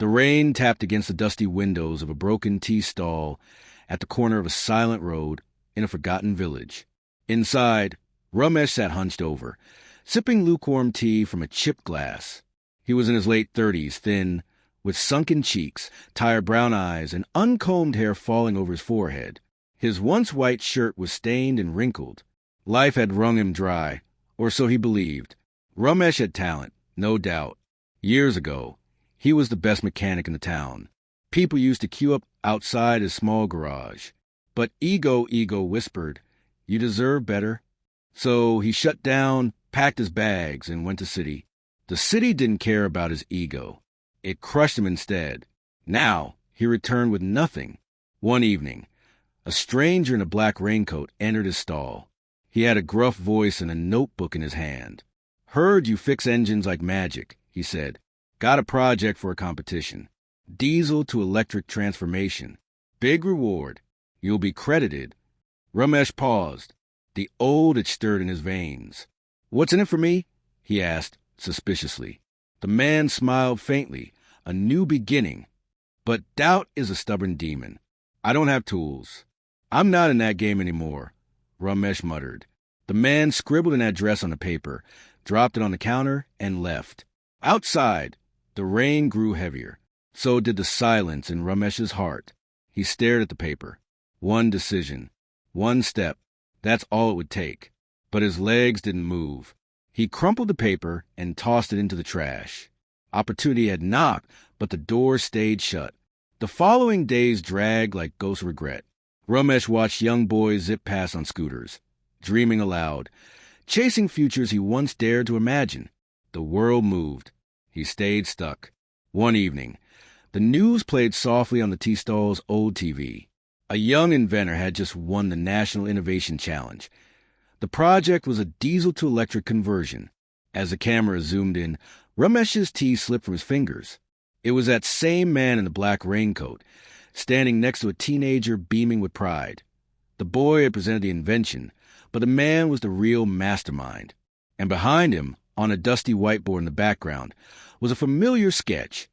The rain tapped against the dusty windows of a broken tea stall at the corner of a silent road in a forgotten village. Inside, Ramesh sat hunched over, sipping lukewarm tea from a chipped glass. He was in his late 30s, thin, with sunken cheeks, tired brown eyes, and uncombed hair falling over his forehead. His once white shirt was stained and wrinkled. Life had wrung him dry, or so he believed. Ramesh had talent, no doubt. Years ago, he was the best mechanic in the town. People used to queue up outside his small garage. But ego whispered, "You deserve better." So he shut down, packed his bags, and went to city. The city didn't care about his ego. It crushed him instead. Now he returned with nothing. One evening, a stranger in a black raincoat entered his stall. He had a gruff voice and a notebook in his hand. "Heard you fix engines like magic," he said. "Got a project for a competition. Diesel to electric transformation. Big reward. You'll be credited." Ramesh paused. The old had stirred in his veins. "What's in it for me?" he asked suspiciously. The man smiled faintly. A new beginning. "But doubt is a stubborn demon. I don't have tools." "I'm not in that game anymore," Ramesh muttered. The man scribbled an address on the paper, dropped it on the counter, and left. Outside, the rain grew heavier. So did the silence in Ramesh's heart. He stared at the paper. One decision. One step. That's all it would take. But his legs didn't move. He crumpled the paper and tossed it into the trash. Opportunity had knocked, but the door stayed shut. The following days dragged like ghost regret. Ramesh watched young boys zip past on scooters, dreaming aloud, chasing futures he once dared to imagine. The world moved. He stayed stuck. One evening, the news played softly on the tea stall's old TV. A young inventor had just won the National Innovation Challenge. The project was a diesel-to-electric conversion. As the camera zoomed in, Ramesh's tea slipped from his fingers. It was that same man in the black raincoat, standing next to a teenager beaming with pride. The boy had presented the invention, but the man was the real mastermind. And behind him, on a dusty whiteboard in the background, was a familiar sketch.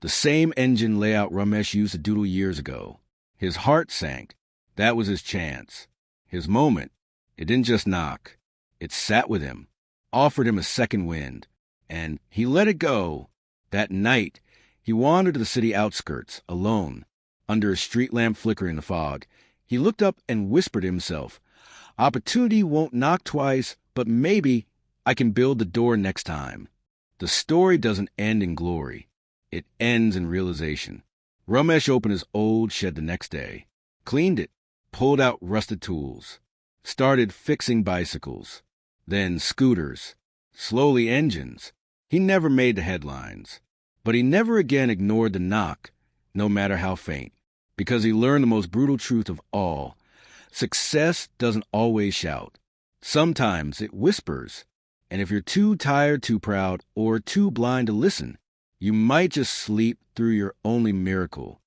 The same engine layout Ramesh used to doodle years ago. His heart sank. That was his chance. His moment. It didn't just knock. It sat with him, offered him a second wind. And he let it go. That night, he wandered to the city outskirts, alone, under a street lamp flickering in the fog. He looked up and whispered to himself, "Opportunity won't knock twice, but maybe I can build the door next time." The story doesn't end in glory. It ends in realization. Ramesh opened his old shed the next day, cleaned it, pulled out rusted tools, started fixing bicycles, then scooters, slowly engines. He never made the headlines, but he never again ignored the knock, no matter how faint, because he learned the most brutal truth of all. Success doesn't always shout. Sometimes it whispers, and if you're too tired, too proud, or too blind to listen, you might just sleep through your only miracle.